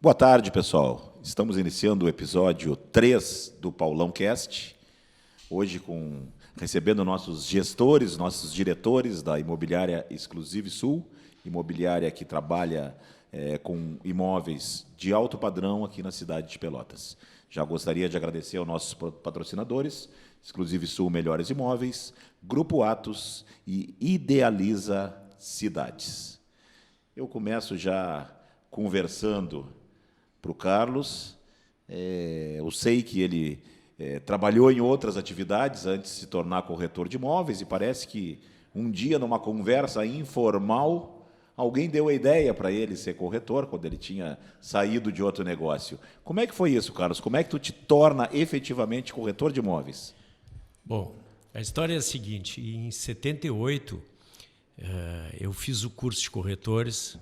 Boa tarde, pessoal. Estamos iniciando o episódio 3 do Paulão Cast. Hoje recebendo nossos gestores, nossos diretores da Imobiliária Exclusive Sul, imobiliária que trabalha com imóveis de alto padrão aqui na cidade de Pelotas. Já gostaria de agradecer aos nossos patrocinadores, Exclusive Sul Melhores Imóveis, Grupo Atos e Idealiza Cidades. Eu começo já conversando para o Carlos. Eu sei que ele trabalhou em outras atividades antes de se tornar corretor de imóveis e parece que um dia, numa conversa informal, alguém deu a ideia para ele ser corretor quando ele tinha saído de outro negócio. Como é que foi isso, Carlos? Como é que tu te torna efetivamente corretor de imóveis? Bom, a história é a seguinte: em 78 eu fiz o curso de corretores.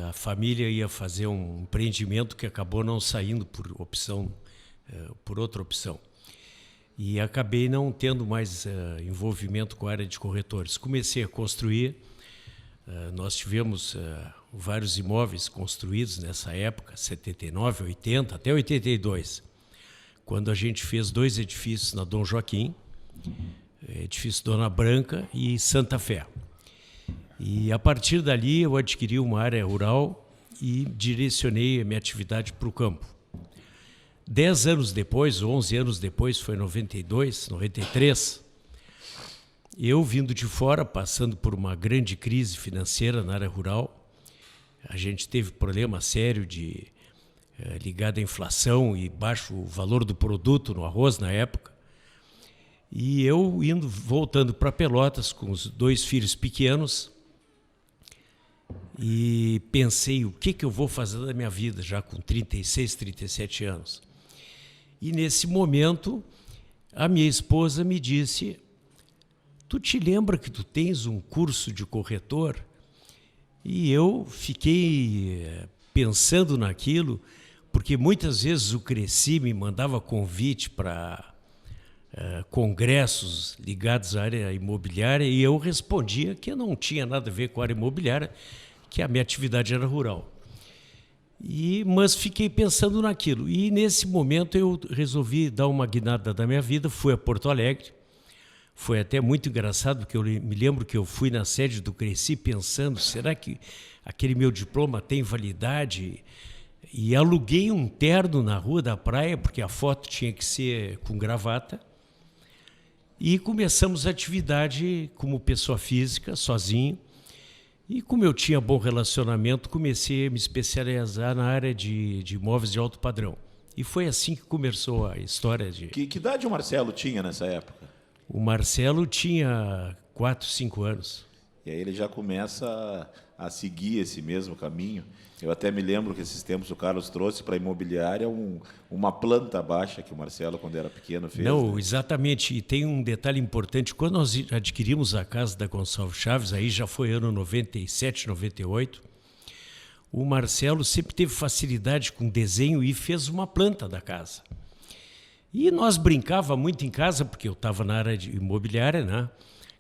A família ia fazer um empreendimento que acabou não saindo por outra opção. E acabei não tendo mais envolvimento com a área de corretores. Comecei a construir. Nós tivemos vários imóveis construídos nessa época, 79, 80, até 82, quando a gente fez 2 edifícios na Dom Joaquim, edifício Dona Branca e Santa Fé. E a partir dali eu adquiri uma área rural e direcionei a minha atividade para o campo. 10 anos depois, 11 anos depois, foi 92, 93, eu vindo de fora, passando por uma grande crise financeira na área rural. A gente teve problema sério ligado à inflação e baixo valor do produto no arroz na época. E eu voltando para Pelotas com os 2 filhos pequenos, e pensei, o que eu vou fazer da minha vida, já com 36, 37 anos. E nesse momento, a minha esposa me disse: tu te lembra que tu tens um curso de corretor? E eu fiquei pensando naquilo, porque muitas vezes o Cresci me mandava convite para congressos ligados à área imobiliária, e eu respondia que não tinha nada a ver com a área imobiliária, que a minha atividade era rural. Mas fiquei pensando naquilo. E nesse momento eu resolvi dar uma guinada da minha vida, fui a Porto Alegre. Foi até muito engraçado, porque eu me lembro que eu fui na sede do Cresci pensando, será que aquele meu diploma tem validade? E aluguei um terno na Rua da Praia, porque a foto tinha que ser com gravata. E começamos a atividade como pessoa física, sozinho. E como eu tinha bom relacionamento, comecei a me especializar na área de imóveis de alto padrão. E foi assim que começou a história de... Que idade o Marcelo tinha nessa época? O Marcelo tinha 4, 5 anos. E aí ele já começa a seguir esse mesmo caminho. Eu até me lembro que esses tempos o Carlos trouxe para a imobiliária uma planta baixa que o Marcelo, quando era pequeno, fez. Não, né? Exatamente. E tem um detalhe importante. Quando nós adquirimos a casa da Gonçalves Chaves, aí já foi ano 97, 98, o Marcelo sempre teve facilidade com desenho e fez uma planta da casa. E nós brincava muito em casa, porque eu estava na área de imobiliária, né?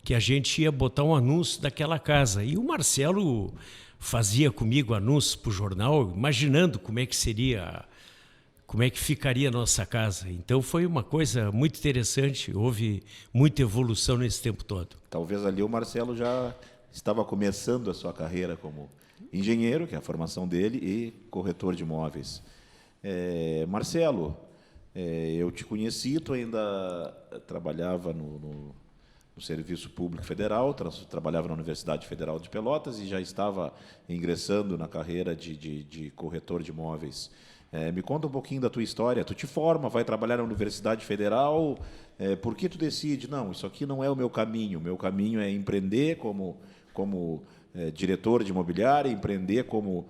Que a gente ia botar um anúncio daquela casa. E o Marcelo fazia comigo anúncios para o jornal, imaginando como é que ficaria a nossa casa. Então foi uma coisa muito interessante, houve muita evolução nesse tempo todo. Talvez ali o Marcelo já estava começando a sua carreira como engenheiro, que é a formação dele, e corretor de imóveis. Marcelo, eu te conheci, tu ainda trabalhava no Serviço Público Federal, trabalhava na Universidade Federal de Pelotas e já estava ingressando na carreira de corretor de imóveis. Me conta um pouquinho da tua história. Tu te forma, vai trabalhar na Universidade Federal, por que tu decide? Não, isso aqui não é o meu caminho é empreender como diretor de imobiliária, empreender como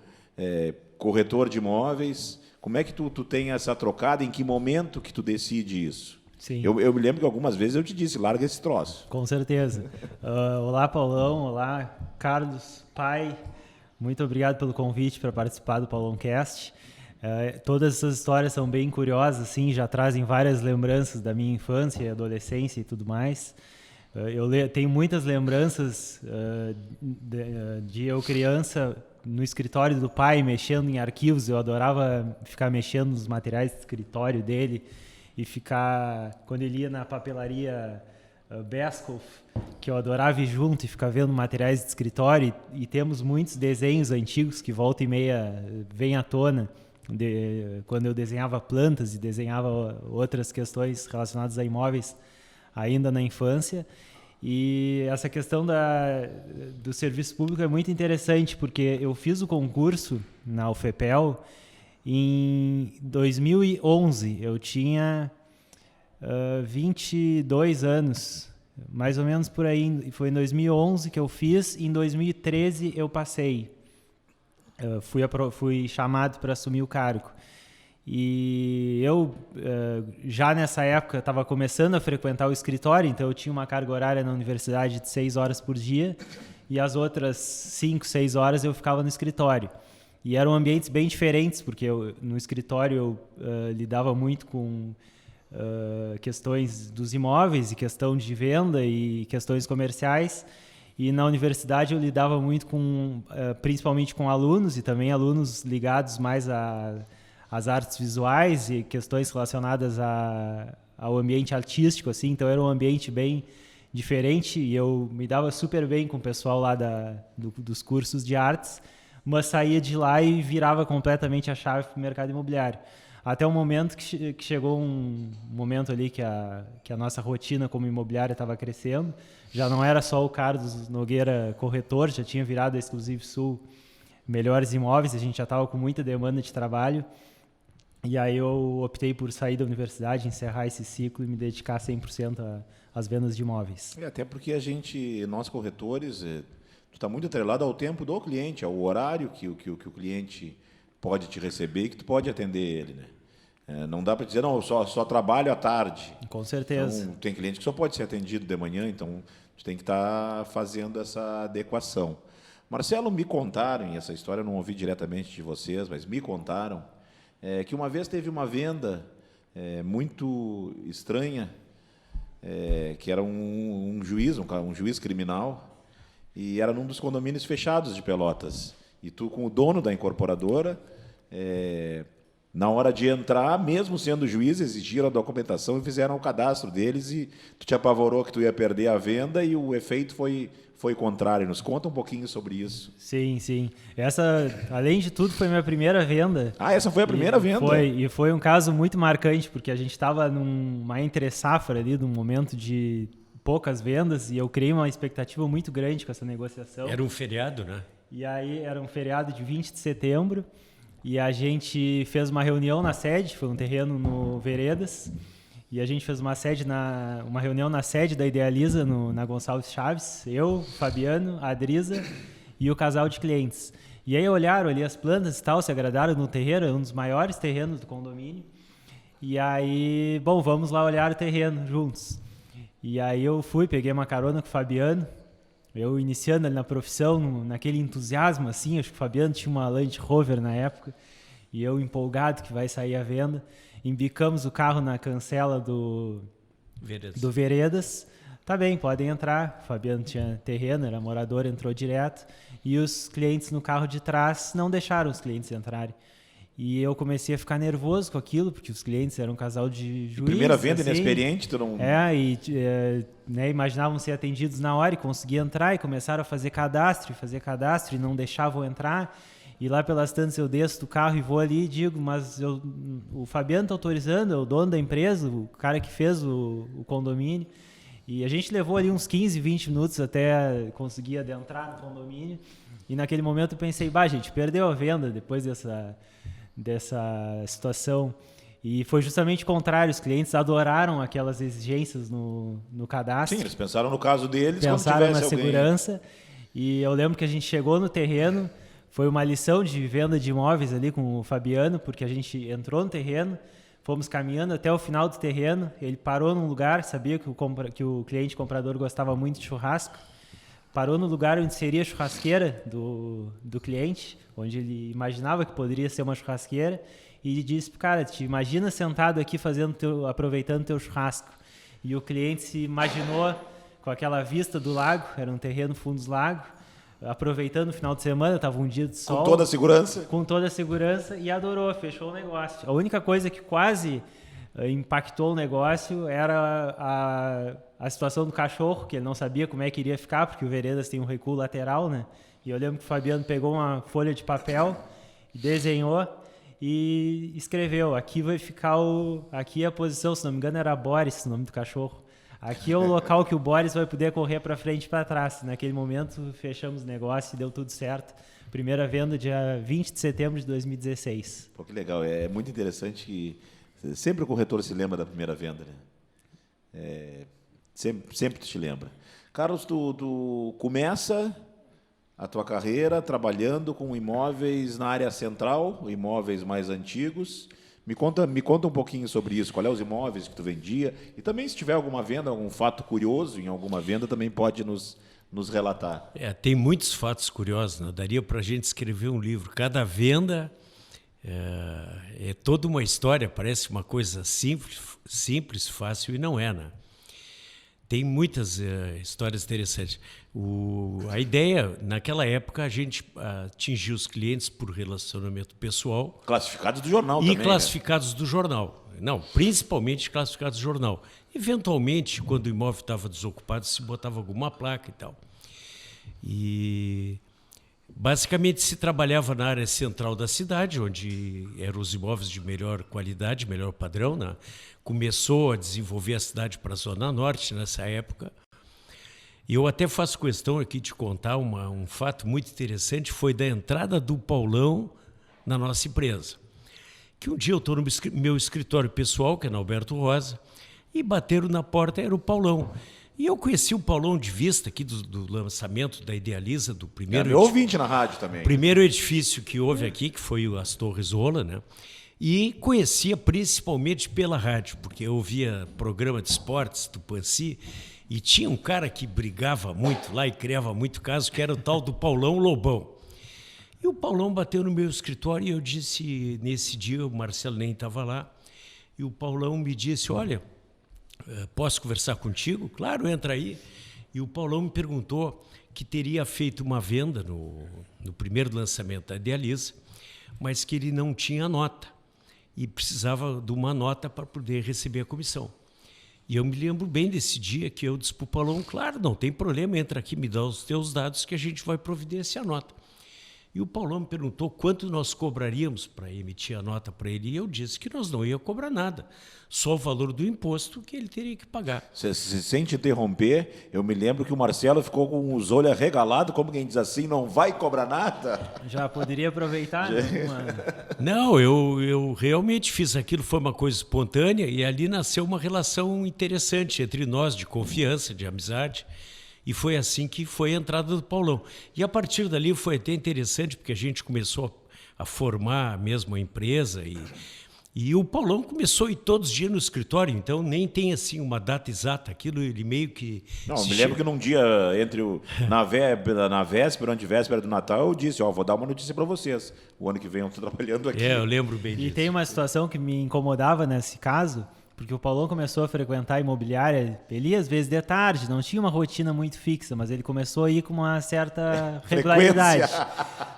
corretor de imóveis. Como é que tu tem essa trocada? Em que momento que tu decide isso? Sim. Eu me lembro que algumas vezes eu te disse, larga esse troço. Com certeza. Olá, Paulão. Olá, Carlos, pai. Muito obrigado pelo convite para participar do Paulão Cast. Todas essas histórias são bem curiosas, assim, já trazem várias lembranças da minha infância, adolescência e tudo mais. Eu tenho muitas lembranças de eu criança no escritório do pai, mexendo em arquivos. Eu adorava ficar mexendo nos materiais de escritório dele e ficar, quando ele ia na papelaria Bescoff, que eu adorava ir junto e ficar vendo materiais de escritório, e temos muitos desenhos antigos que volta e meia vêm à tona, quando eu desenhava plantas e desenhava outras questões relacionadas a imóveis ainda na infância. E essa questão do serviço público é muito interessante, porque eu fiz o concurso na UFPEL em 2011. Eu tinha 22 anos, mais ou menos por aí. Foi em 2011 que eu fiz, em 2013 eu passei. Fui chamado para assumir o cargo. E eu, já nessa época, estava começando a frequentar o escritório, então eu tinha uma carga horária na universidade de 6 horas por dia, e as outras 5, 6 horas eu ficava no escritório. E eram ambientes bem diferentes, porque no escritório eu lidava muito com questões dos imóveis, e questão de venda e questões comerciais, e na universidade eu lidava muito principalmente com alunos, e também alunos ligados mais às artes visuais e questões relacionadas ao ambiente artístico, assim. Então era um ambiente bem diferente, e eu me dava super bem com o pessoal lá dos cursos de artes, mas saía de lá e virava completamente a chave para o mercado imobiliário. Até o momento que chegou um momento ali que a nossa rotina como imobiliária estava crescendo. Já não era só o Carlos Nogueira corretor, já tinha virado a Exclusive Sul Melhores Imóveis, a gente já estava com muita demanda de trabalho. E aí eu optei por sair da universidade, encerrar esse ciclo e me dedicar 100% às vendas de imóveis. Até porque nós corretores, tu está muito atrelado ao tempo do cliente, ao horário que o cliente pode te receber e que tu pode atender ele, né? Não dá para dizer, não, eu só trabalho à tarde. Com certeza. Então, tem cliente que só pode ser atendido de manhã, então tu tem que estar fazendo essa adequação. Marcelo, me contaram, e essa história eu não ouvi diretamente de vocês, mas me contaram, que uma vez teve uma venda muito estranha, que era um juiz criminal, e era num dos condomínios fechados de Pelotas. E tu, com o dono da incorporadora, na hora de entrar, mesmo sendo juiz, exigiram a documentação e fizeram o cadastro deles, e tu te apavorou que tu ia perder a venda, e o efeito foi contrário. Nos conta um pouquinho sobre isso. Sim, sim. Essa, além de tudo, foi minha primeira venda. Ah, essa foi a primeira venda? Foi um caso muito marcante, porque a gente estava numa entre-safra ali, num momento de poucas vendas, e eu criei uma expectativa muito grande com essa negociação. Era um feriado, né? E aí era um feriado de 20 de setembro, e a gente fez uma reunião na sede, foi um terreno no Veredas, e a gente fez uma reunião na sede da Idealiza, na Gonçalves Chaves, eu, Fabiano, a Adrisa e o casal de clientes. E aí olharam ali as plantas e tal, se agradaram no terreno, é um dos maiores terrenos do condomínio. E aí, bom, vamos lá olhar o terreno juntos. E aí eu peguei uma carona com o Fabiano, eu iniciando ali na profissão, naquele entusiasmo assim. Acho que o Fabiano tinha uma Land Rover na época, e eu empolgado que vai sair à venda. Embicamos o carro na cancela do Veredas. Tá bem, podem entrar. O Fabiano tinha terreno, era morador, entrou direto. E os clientes no carro de trás não deixaram os clientes entrarem. E eu comecei a ficar nervoso com aquilo, porque os clientes eram um casal de juízes. Primeira venda assim, inexperiente, tu não... imaginavam ser atendidos na hora, e conseguia entrar, e começaram a fazer cadastro, e não deixavam entrar. E lá pelas tantas eu desço do carro e vou ali e digo, mas o Fabiano está autorizando, é o dono da empresa, o cara que fez o condomínio. E a gente levou ali uns 15, 20 minutos até conseguir adentrar no condomínio. E naquele momento eu pensei, gente, perdeu a venda depois dessa situação. E foi justamente o contrário, os clientes adoraram aquelas exigências no cadastro. Sim, eles pensaram no caso deles, pensaram quando tivesse na segurança. E eu lembro que a gente chegou no terreno, foi uma lição de venda de imóveis ali com o Fabiano, porque a gente entrou no terreno, fomos caminhando até o final do terreno, ele parou num lugar, sabia que o cliente comprador gostava muito de churrasco, parou no lugar onde seria a churrasqueira do cliente, onde ele imaginava que poderia ser uma churrasqueira, e disse, cara, te imagina sentado aqui aproveitando teu churrasco. E o cliente se imaginou com aquela vista do lago, era um terreno fundos lago, aproveitando o final de semana, estava um dia de sol. Com toda a segurança? Com toda a segurança e adorou, fechou o negócio. A única coisa que quase impactou o negócio era a situação do cachorro, que ele não sabia como é que iria ficar, porque o Veredas tem um recuo lateral, né? E eu lembro que o Fabiano pegou uma folha de papel, desenhou e escreveu: aqui vai ficar aqui é a posição, se não me engano era Boris, o nome do cachorro. Aqui é o local que o Boris vai poder correr para frente e para trás. Naquele momento fechamos o negócio e deu tudo certo. Primeira venda dia 20 de setembro de 2016. Pô, que legal, é muito interessante que sempre o corretor se lembra da primeira venda, né? Sempre te lembra. Carlos, tu começa a tua carreira trabalhando com imóveis na área central, imóveis mais antigos. Me conta um pouquinho sobre isso. Qual é os imóveis que tu vendia? E também, se tiver alguma venda, algum fato curioso em alguma venda, também pode nos relatar. Tem muitos fatos curiosos, né? Daria para a gente escrever um livro. Cada venda é toda uma história, parece uma coisa simples, fácil, e não é, né? Tem muitas histórias interessantes. A ideia, naquela época, a gente atingia os clientes por relacionamento pessoal. Classificados do jornal e também. E classificados, né? Do jornal. Não, principalmente classificados do jornal. Eventualmente, quando o imóvel estava desocupado, se botava alguma placa e tal. E basicamente se trabalhava na área central da cidade, onde eram os imóveis de melhor qualidade, melhor padrão, né? Começou a desenvolver a cidade para a Zona Norte nessa época. E eu até faço questão aqui de contar um fato muito interessante, foi da entrada do Paulão na nossa empresa. Que um dia eu estou no meu escritório pessoal, que é na Alberto Rosa, e bateram na porta, era o Paulão. E eu conheci o Paulão de vista aqui do lançamento da Idealiza, do primeiro... meu ouvinte na rádio também. Primeiro edifício que houve aqui, que foi as Torres Ola, né? E conhecia principalmente pela rádio, porque eu ouvia programa de esportes do Pansi, e tinha um cara que brigava muito lá e criava muito caso, que era o tal do Paulão Lobão. E o Paulão bateu no meu escritório e eu disse, nesse dia, o Marcelo nem estava lá, e o Paulão me disse: olha, posso conversar contigo? Claro, entra aí. E o Paulão me perguntou que teria feito uma venda no primeiro lançamento da Idealiza, mas que ele não tinha nota e precisava de uma nota para poder receber a comissão. E eu me lembro bem desse dia que eu disse para o Paulão: claro, não tem problema, entra aqui, me dá os teus dados que a gente vai providenciar a nota. E o Paulão me perguntou quanto nós cobraríamos para emitir a nota para ele, e eu disse que nós não ia cobrar nada, só o valor do imposto que ele teria que pagar. Sem te interromper, eu me lembro que o Marcelo ficou com os olhos arregalados, como quem diz assim, não vai cobrar nada? Já poderia aproveitar, né? Não, eu realmente fiz aquilo, foi uma coisa espontânea, e ali nasceu uma relação interessante entre nós, de confiança, de amizade. E foi assim que foi a entrada do Paulão. E a partir dali foi até interessante, porque a gente começou a formar mesmo a empresa, e o Paulão começou a ir todos os dias no escritório, então nem tem assim uma data exata, aquilo ele meio que... Não, me lembro que num dia, na véspera, antevéspera do Natal, eu disse: vou dar uma notícia para vocês, o ano que vem eu estou trabalhando aqui. Eu lembro bem disso. E tem uma situação que me incomodava nesse caso, porque o Paulão começou a frequentar a imobiliária, ele ia às vezes de tarde, não tinha uma rotina muito fixa, mas ele começou a ir com uma certa regularidade.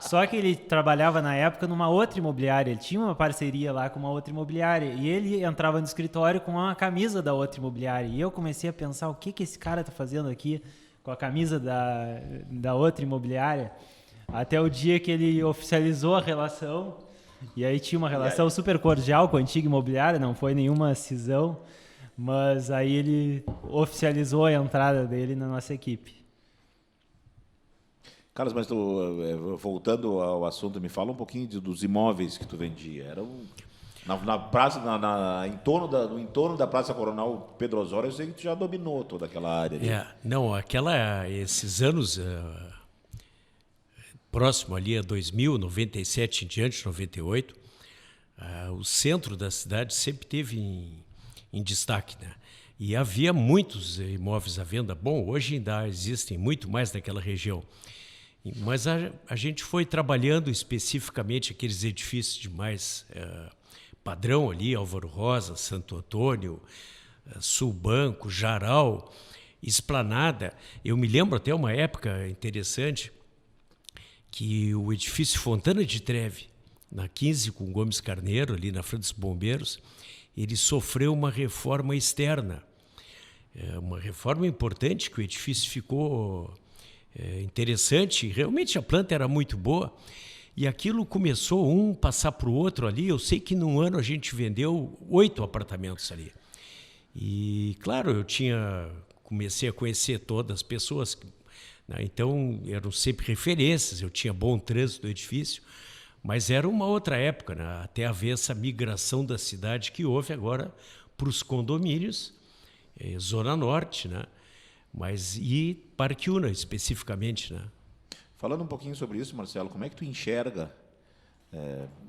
Só que ele trabalhava na época numa outra imobiliária, ele tinha uma parceria lá com uma outra imobiliária, e ele entrava no escritório com uma camisa da outra imobiliária, e eu comecei a pensar: o que esse cara está fazendo aqui com a camisa da outra imobiliária? Até o dia que ele oficializou a relação. E aí tinha uma relação super cordial com a antiga imobiliária, não foi nenhuma cisão, mas aí ele oficializou a entrada dele na nossa equipe. Carlos, mas voltando ao assunto, me fala um pouquinho dos imóveis que tu vendia. Era na praça, no entorno da Praça Coronel Pedro Osório, eu sei que tu já dominou toda aquela área ali. Não, esses anos... próximo ali a 2000, 97 em diante, 98, o centro da cidade sempre teve em destaque, né? E havia muitos imóveis à venda. Bom, hoje ainda existem muito mais naquela região. Mas a gente foi trabalhando especificamente aqueles edifícios de mais padrão ali, Álvaro Rosa, Santo Antônio, Sul Banco, Jaral, Esplanada. Eu me lembro até uma época interessante, que o edifício Fontana de Treve, na 15 com Gomes Carneiro, ali na frente dos Bombeiros, ele sofreu uma reforma externa. Uma reforma importante, que o edifício ficou interessante, realmente a planta era muito boa, e aquilo começou um passar para o outro ali. Eu sei que num ano a gente vendeu 8 apartamentos ali. E, claro, comecei a conhecer todas as pessoas, né? Então eram sempre referências, eu tinha bom trânsito do edifício, mas era uma outra época, né? Até haver essa migração da cidade que houve agora para os condomínios, Zona Norte, né? E Parque Una, especificamente, né? Falando um pouquinho sobre isso, Marcelo, como é que tu enxerga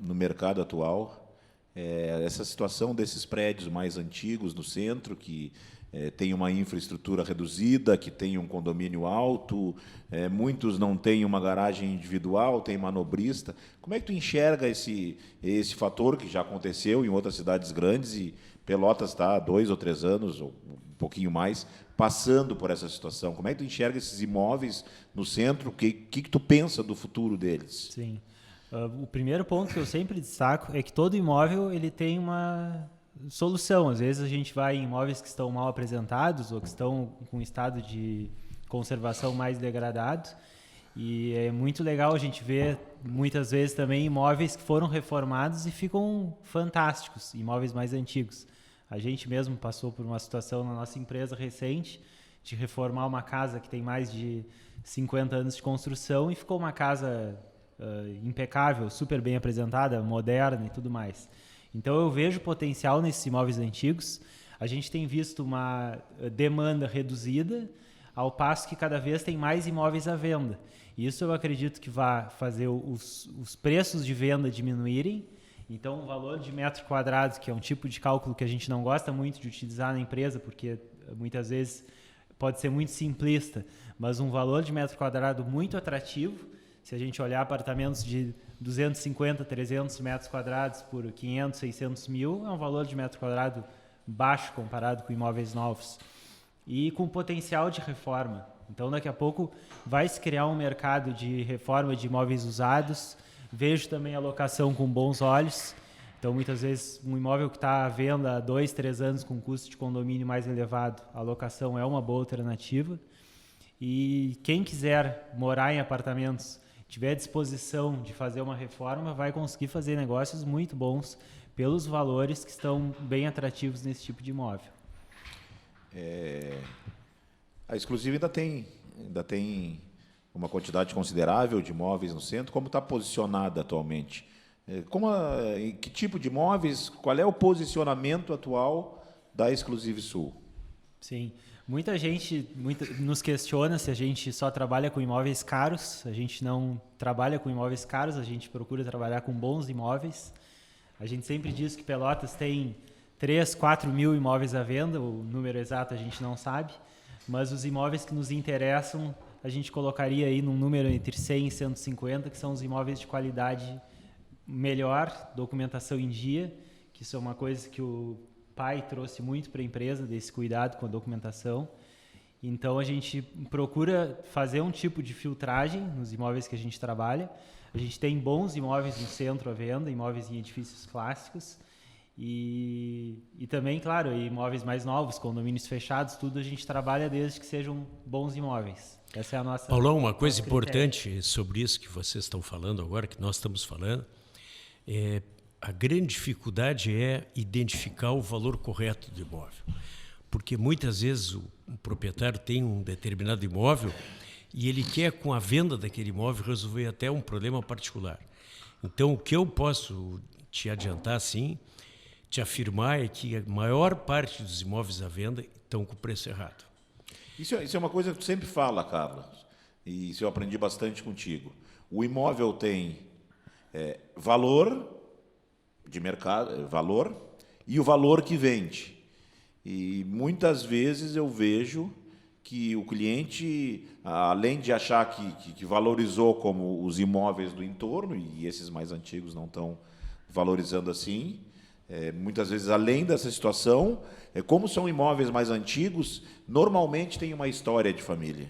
no mercado atual essa situação desses prédios mais antigos no centro, que tem uma infraestrutura reduzida, que tem um condomínio alto, muitos não têm uma garagem individual, tem manobrista. Como é que tu enxerga esse fator que já aconteceu em outras cidades grandes, e Pelotas está há 2 ou 3 anos, ou um pouquinho mais, passando por essa situação? Como é que tu enxerga esses imóveis no centro? O que tu pensa do futuro deles? Sim. O primeiro ponto que eu sempre destaco é que todo imóvel ele tem uma solução. Às vezes a gente vai em imóveis que estão mal apresentados ou que estão com estado de conservação mais degradado, e é muito legal a gente ver muitas vezes também imóveis que foram reformados e ficam fantásticos, imóveis mais antigos. A gente mesmo passou por uma situação na nossa empresa recente de reformar uma casa que tem mais de 50 anos de construção, e ficou uma casa impecável, super bem apresentada, moderna e tudo mais. Então eu vejo potencial nesses imóveis antigos. A gente tem visto uma demanda reduzida, ao passo que cada vez tem mais imóveis à venda. Isso eu acredito que vai fazer os preços de venda diminuírem. Então o valor de metro quadrado, que é um tipo de cálculo que a gente não gosta muito de utilizar na empresa, porque muitas vezes pode ser muito simplista, mas um valor de metro quadrado muito atrativo. Se a gente olhar apartamentos de 250, 300 metros quadrados por 500, 600 mil, é um valor de metro quadrado baixo comparado com imóveis novos. E com potencial de reforma. Então, daqui a pouco, vai se criar um mercado de reforma de imóveis usados. Vejo também a locação com bons olhos. Então, muitas vezes, um imóvel que está à venda há 2, 3 anos com custo de condomínio mais elevado, a locação é uma boa alternativa. E quem quiser morar em apartamentos, tiver disposição de fazer uma reforma, vai conseguir fazer negócios muito bons pelos valores que estão bem atrativos nesse tipo de imóvel. A Exclusiva ainda tem uma quantidade considerável de imóveis no centro. Como está posicionada atualmente? Em que tipo de imóveis? Qual é o posicionamento atual da Exclusive Sul? Sim, muita gente nos questiona se a gente só trabalha com imóveis caros. A gente não trabalha com imóveis caros, a gente procura trabalhar com bons imóveis. A gente sempre diz que Pelotas tem 3, 4 mil imóveis à venda, o número exato a gente não sabe, mas os imóveis que nos interessam a gente colocaria aí num número entre 100 e 150, que são os imóveis de qualidade melhor, documentação em dia, que isso é uma coisa que o pai trouxe muito para a empresa, desse cuidado com a documentação. Então a gente procura fazer um tipo de filtragem nos imóveis que a gente trabalha. A gente tem bons imóveis no centro à venda, imóveis em edifícios clássicos, e também, claro, imóveis mais novos, condomínios fechados, tudo a gente trabalha desde que sejam bons imóveis. Essa é a nossa... Paulão, uma coisa importante sobre isso que vocês estão falando agora, que nós estamos falando, a grande dificuldade é identificar o valor correto do imóvel. Porque muitas vezes o proprietário tem um determinado imóvel e ele quer, com a venda daquele imóvel, resolver até um problema particular. Então, o que eu posso te adiantar, sim, te afirmar, é que a maior parte dos imóveis à venda estão com o preço errado. Isso é uma coisa que tu sempre fala, Carlos, e isso eu aprendi bastante contigo. O imóvel tem valor de mercado, valor, e o valor que vende. E muitas vezes eu vejo que o cliente, além de achar que valorizou como os imóveis do entorno, e esses mais antigos não estão valorizando assim, muitas vezes, além dessa situação, como são imóveis mais antigos, normalmente tem uma história de família.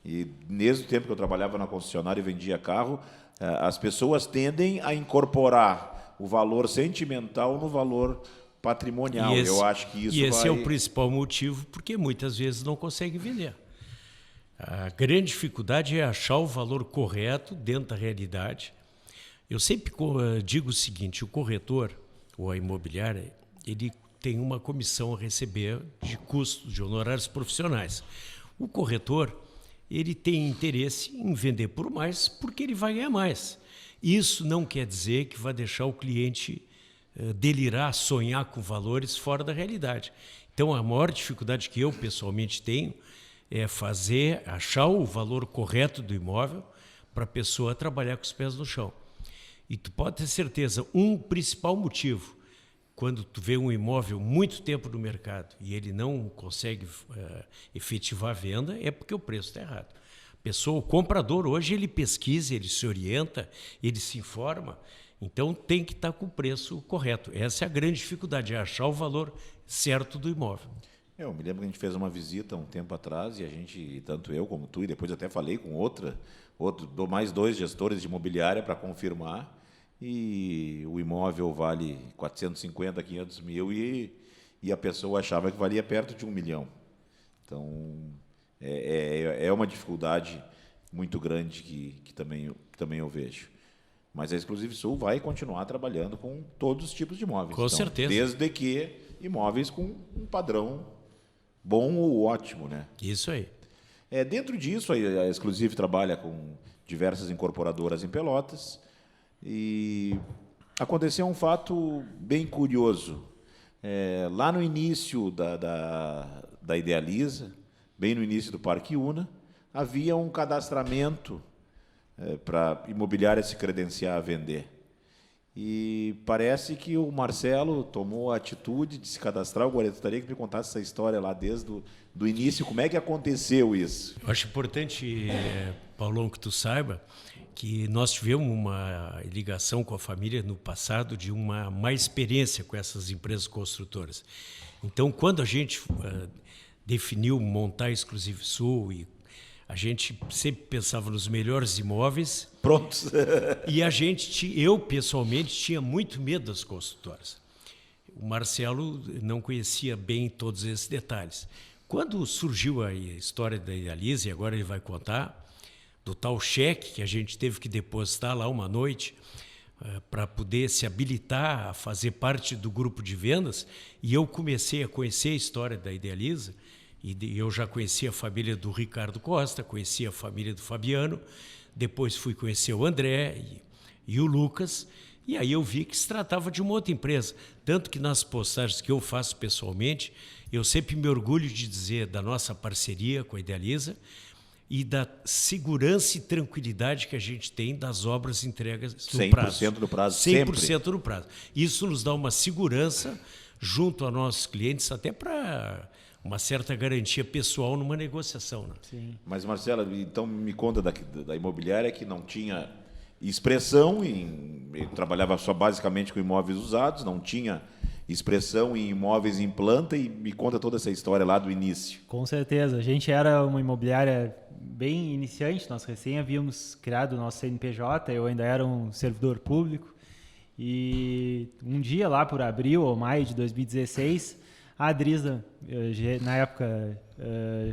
E desde o tempo que eu trabalhava na concessionária e vendia carro, as pessoas tendem a incorporar o valor sentimental no valor patrimonial. Eu acho que isso esse é o principal motivo porque muitas vezes não consegue vender. A grande dificuldade é achar o valor correto dentro da realidade. Eu sempre digo o seguinte, o corretor ou a imobiliária, ele tem uma comissão a receber de custos, de honorários profissionais. O corretor, ele tem interesse em vender por mais porque ele vai ganhar mais. Isso não quer dizer que vai deixar o cliente delirar, sonhar com valores fora da realidade. Então, a maior dificuldade que eu pessoalmente tenho é achar o valor correto do imóvel para a pessoa trabalhar com os pés no chão. E tu pode ter certeza, um principal motivo, quando tu vê um imóvel muito tempo no mercado e ele não consegue efetivar a venda, é porque o preço está errado. O comprador hoje ele pesquisa, ele se orienta, ele se informa, então tem que estar com o preço correto. Essa é a grande dificuldade, é achar o valor certo do imóvel. Eu me lembro que a gente fez uma visita um tempo atrás e a gente, tanto eu como tu, e depois até falei com mais 2 gestores de imobiliária para confirmar, e o imóvel vale 450, 500 mil e a pessoa achava que valia perto de 1 milhão. Então, é uma dificuldade muito grande que também eu vejo. Mas a Exclusive Sul vai continuar trabalhando com todos os tipos de imóveis. Com certeza. Desde que imóveis com um padrão bom ou ótimo, né? Isso aí. Dentro disso, a Exclusive trabalha com diversas incorporadoras em Pelotas e aconteceu um fato bem curioso. Lá no início da Idealiza, bem no início do Parque Una, havia um cadastramento para imobiliária se credenciar a vender. E parece que o Marcelo tomou a atitude de se cadastrar. Eu gostaria que me contasse essa história lá desde o início. Como é que aconteceu isso? Eu acho importante, Paulão, que tu saiba que nós tivemos uma ligação com a família no passado de uma má experiência com essas empresas construtoras. Então, quando a gente definiu montar a Exclusive Sul e a gente sempre pensava nos melhores imóveis. Prontos. E eu pessoalmente tinha muito medo das construtoras. O Marcelo não conhecia bem todos esses detalhes. Quando surgiu a história da Idealiza, e agora ele vai contar, do tal cheque que a gente teve que depositar lá uma noite para poder se habilitar a fazer parte do grupo de vendas, e eu comecei a conhecer a história da Idealiza. E eu já conhecia a família do Ricardo Costa, conhecia a família do Fabiano, depois fui conhecer o André e o Lucas, e aí eu vi que se tratava de uma outra empresa. Tanto que nas postagens que eu faço pessoalmente, eu sempre me orgulho de dizer da nossa parceria com a Idealiza e da segurança e tranquilidade que a gente tem das obras entregas no prazo. 100% no prazo, 100% no prazo. Isso nos dá uma segurança junto a nossos clientes, até para uma certa garantia pessoal numa negociação. Né? Sim. Mas, Marcela, então me conta da imobiliária que não tinha expressão, trabalhava só basicamente com imóveis usados, não tinha expressão em imóveis em planta, e me conta toda essa história lá do início. Com certeza. A gente era uma imobiliária bem iniciante, nós recém havíamos criado o nosso CNPJ, eu ainda era um servidor público, e um dia lá por abril ou maio de 2016, a Adriza, na época,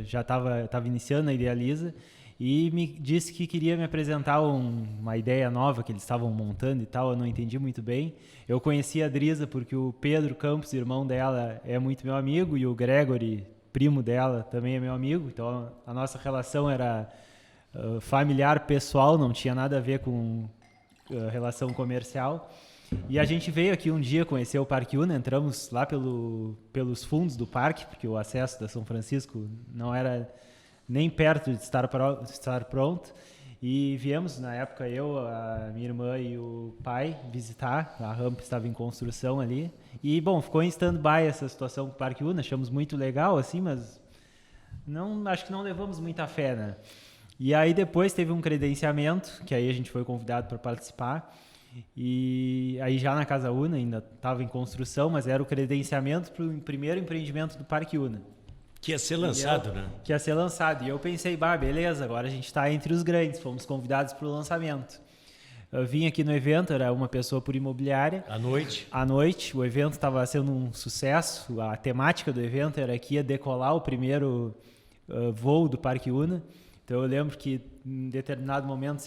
já estava iniciando a Idealiza e me disse que queria me apresentar uma ideia nova que eles estavam montando e tal. Eu não entendi muito bem. Eu conheci a Adriza porque o Pedro Campos, irmão dela, é muito meu amigo, e o Gregory, primo dela, também é meu amigo. Então a nossa relação era familiar, pessoal, não tinha nada a ver com relação comercial. E a gente veio aqui um dia conhecer o Parque Una, entramos lá pelos fundos do parque, porque o acesso da São Francisco não era nem perto de estar pronto. E viemos, na época, eu, a minha irmã e o pai visitar, a rampa estava em construção ali. E, bom, ficou em stand-by essa situação com o Parque Una, achamos muito legal, assim, mas acho que não levamos muita fé, né? E aí depois teve um credenciamento, que aí a gente foi convidado para participar. E aí já na Casa Una, ainda estava em construção, mas era o credenciamento para o primeiro empreendimento do Parque Una, Que ia ser lançado, né? Que ia ser lançado. E eu pensei, beleza, agora a gente está entre os grandes, fomos convidados para o lançamento. Eu vim aqui no evento, era uma pessoa por imobiliária. À noite? À noite, o evento estava sendo um sucesso, a temática do evento era que ia decolar o primeiro voo do Parque Una. Então eu lembro que em determinado momento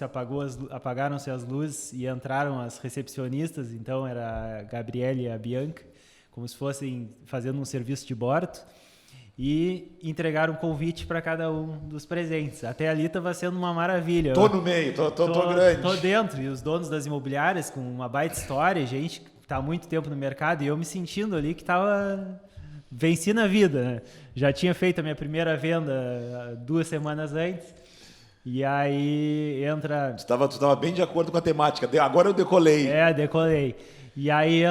apagaram-se as luzes e entraram as recepcionistas, então era a Gabriela e a Bianca, como se fossem fazendo um serviço de bordo, e entregaram um convite para cada um dos presentes. Até ali estava sendo uma maravilha. Tô no meio, tô grande. Tô dentro, e os donos das imobiliárias com uma baita história, gente que está há muito tempo no mercado, e eu me sentindo ali que estava vencendo a vida, né? Já tinha feito a minha primeira venda 2 semanas antes, e aí entra... Tu tava bem de acordo com a temática, agora eu decolei. Decolei. E aí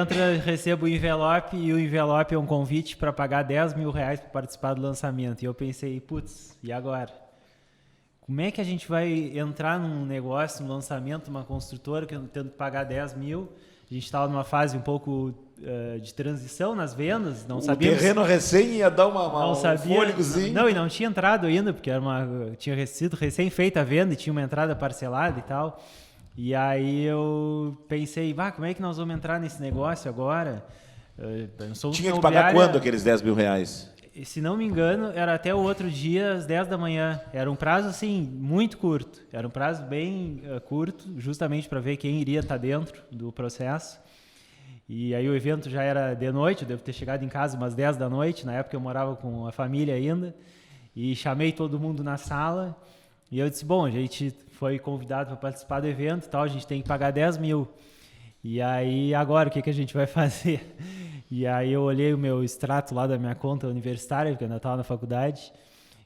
recebo o envelope, e o envelope é um convite para pagar R$10 mil para participar do lançamento. E eu pensei, putz, e agora? Como é que a gente vai entrar num negócio, num lançamento, uma construtora que eu tendo que pagar 10 mil? A gente estava numa fase um pouco de transição nas vendas, não sabíamos... O terreno recém ia dar um fôlegozinho. Não, e não tinha entrado ainda, porque tinha sido recém-feita a venda e tinha uma entrada parcelada e tal. E aí eu pensei, como é que nós vamos entrar nesse negócio agora? Tinha que pagar quando aqueles R$10 mil? Se não me engano, era até o outro dia, às 10 da manhã. Era um prazo, assim, muito curto. Era um prazo bem curto, justamente para ver quem iria estar dentro do processo. E aí o evento já era de noite, eu devo ter chegado em casa umas 10 da noite, na época eu morava com a família ainda, e chamei todo mundo na sala, e eu disse, a gente foi convidado para participar do evento e tal, a gente tem que pagar 10 mil. E aí, agora, o que a gente vai fazer? E aí eu olhei o meu extrato lá da minha conta universitária, porque eu ainda estava na faculdade,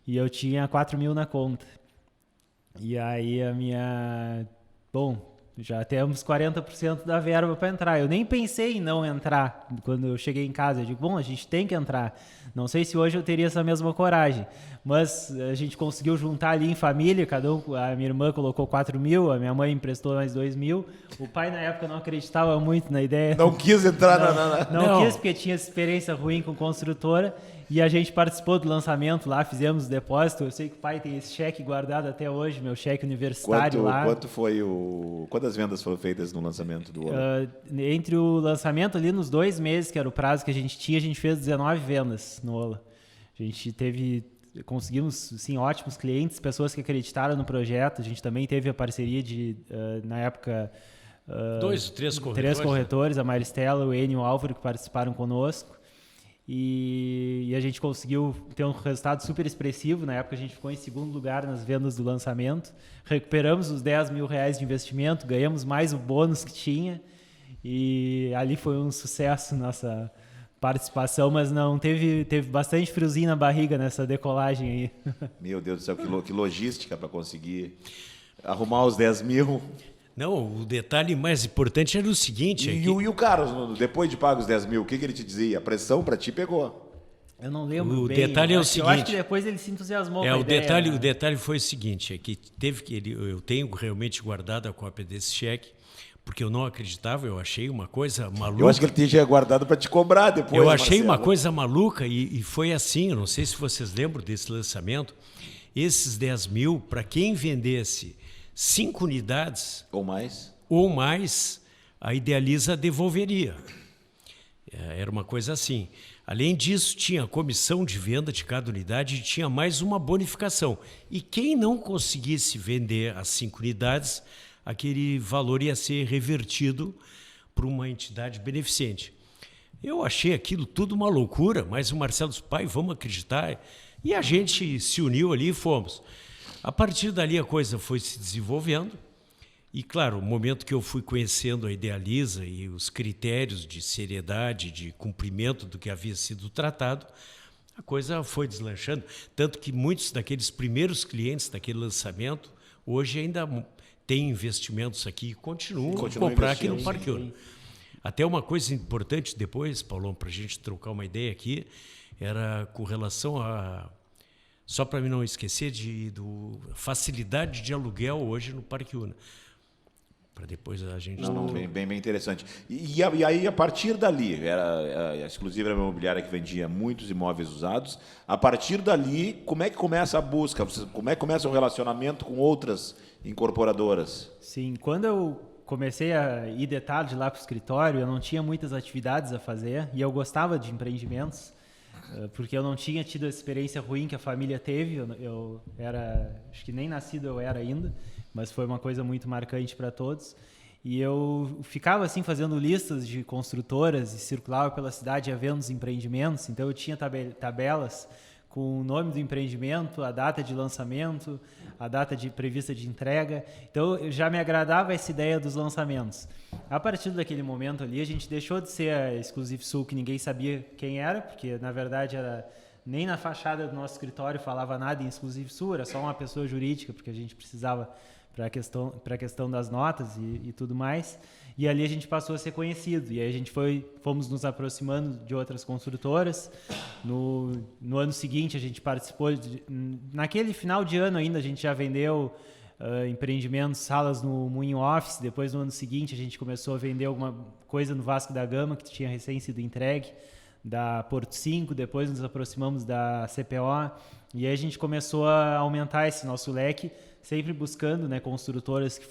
e eu tinha 4 mil na conta. E aí já temos 40% da verba para entrar. Eu nem pensei em não entrar quando eu cheguei em casa. Eu digo, a gente tem que entrar. Não sei se hoje eu teria essa mesma coragem, mas a gente conseguiu juntar ali em família, a minha irmã colocou 4 mil, a minha mãe emprestou mais 2 mil. O pai na época não acreditava muito na ideia. Não quis entrar Não quis, porque tinha experiência ruim com construtora. E a gente participou do lançamento lá, fizemos o depósito. Eu sei que o pai tem esse cheque guardado até hoje, meu cheque universitário lá. Quantas vendas foram feitas no lançamento do Ola? Entre o lançamento ali, nos 2 meses, que era o prazo que a gente tinha, a gente fez 19 vendas no Ola. A gente conseguimos, sim, ótimos clientes, pessoas que acreditaram no projeto. A gente também teve a parceria de, na época... 3 corretores. 3 corretores, a Maristela, o Enio e o Álvaro, que participaram conosco. E a gente conseguiu ter um resultado super expressivo. Na época a gente ficou em segundo lugar nas vendas do lançamento. Recuperamos os R$10 mil de investimento, ganhamos mais o bônus que tinha. E ali foi um sucesso nossa participação, mas não teve bastante friozinho na barriga nessa decolagem aí. Meu Deus do céu, que logística para conseguir arrumar os 10 mil. Não, o detalhe mais importante era o seguinte... E o Carlos, depois de pagar os 10 mil, o que ele te dizia? A pressão para ti pegou. Eu não lembro o bem. Detalhe é o seguinte... Eu acho que depois ele se entusiasmou com a ideia. O detalhe foi o seguinte, eu tenho realmente guardado a cópia desse cheque, porque eu não acreditava, eu achei uma coisa maluca. Eu acho que ele tinha guardado para te cobrar depois, eu achei Marcelo. Uma coisa maluca e foi assim, eu não sei se vocês lembram desse lançamento, esses 10 mil, para quem vendesse 5 unidades ou mais, a Idealiza devolveria. Era uma coisa assim. Além disso, tinha a comissão de venda de cada unidade e tinha mais uma bonificação. E quem não conseguisse vender as 5 unidades, aquele valor ia ser revertido para uma entidade beneficente. Eu achei aquilo tudo uma loucura, mas o Marcelo disse, pai, vamos acreditar. E a gente se uniu ali e fomos. A partir dali a coisa foi se desenvolvendo e, claro, o momento que eu fui conhecendo a Idealiza e os critérios de seriedade, de cumprimento do que havia sido tratado, a coisa foi deslanchando. Tanto que muitos daqueles primeiros clientes daquele lançamento hoje ainda têm investimentos aqui e continuam a comprar aqui no Parque Una. Até uma coisa importante depois, Paulão, para a gente trocar uma ideia aqui, era com relação a... Só para mim não esquecer da facilidade de aluguel hoje no Parque Una. para depois a gente... Não, bem interessante. E aí, a partir dali, a Exclusiva era uma imobiliária que vendia muitos imóveis usados. A partir dali, como é que começa a busca? Como é que começa o relacionamento com outras incorporadoras? Sim, quando eu comecei a ir de tarde lá para o escritório, eu não tinha muitas atividades a fazer e eu gostava de empreendimentos, porque eu não tinha tido a experiência ruim que a família teve. Eu era, acho que nem nascido eu era ainda, mas foi uma coisa muito marcante para todos. E eu ficava assim fazendo listas de construtoras e circulava pela cidade vendo os empreendimentos. Então eu tinha tabelas com o nome do empreendimento, a data de lançamento, a data prevista de entrega. Então já me agradava essa ideia dos lançamentos. A partir daquele momento ali, a gente deixou de ser a Exclusive Sul, que ninguém sabia quem era, porque na verdade era nem na fachada do nosso escritório falava nada em Exclusive Sul, era só uma pessoa jurídica, porque a gente precisava para a questão das notas e tudo mais. E ali a gente passou a ser conhecido. E aí a gente fomos nos aproximando de outras construtoras. No ano seguinte a gente participou, naquele final de ano ainda a gente já vendeu empreendimentos, salas no Moinho Office. Depois no ano seguinte a gente começou a vender alguma coisa no Vasco da Gama, que tinha recém sido entregue, da Porto 5. Depois nos aproximamos da CPO. E aí a gente começou a aumentar esse nosso leque, sempre buscando, né, construtoras que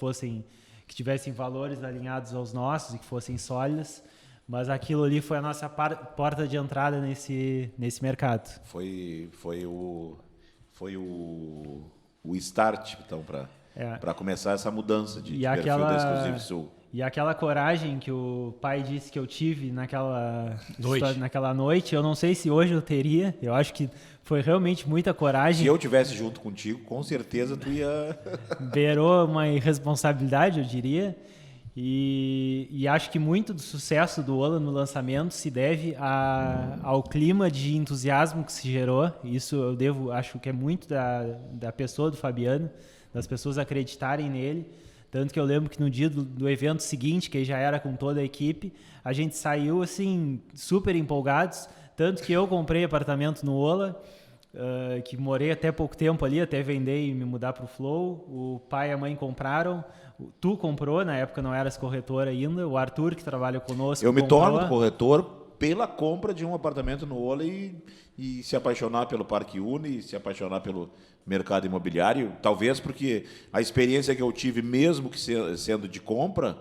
tivessem valores alinhados aos nossos e que fossem sólidas, mas aquilo ali foi a nossa porta de entrada nesse mercado. Foi o start, então, para começar essa mudança de perfil da Exclusive Sul. E aquela coragem que o pai disse que eu tive naquela noite, eu não sei se hoje eu teria. Eu acho que foi realmente muita coragem. Se eu tivesse junto contigo, com certeza tu ia... Beirou uma irresponsabilidade, eu diria. E acho que muito do sucesso do Ola no lançamento se deve ao clima de entusiasmo que se gerou. Isso acho que é muito da pessoa do Fabiano, das pessoas acreditarem nele. Tanto que eu lembro que no dia do evento seguinte, que já era com toda a equipe, a gente saiu assim super empolgados. Tanto que eu comprei apartamento no Ola, que morei até pouco tempo ali, até vender e me mudar para o Flow. O pai e a mãe compraram. Tu comprou, na época não eras corretor ainda. O Arthur, que trabalha conosco, eu me torno corretor pela compra de um apartamento no Ola e se apaixonar pelo Parque Una e se apaixonar pelo mercado imobiliário. Talvez porque a experiência que eu tive, mesmo que sendo de compra,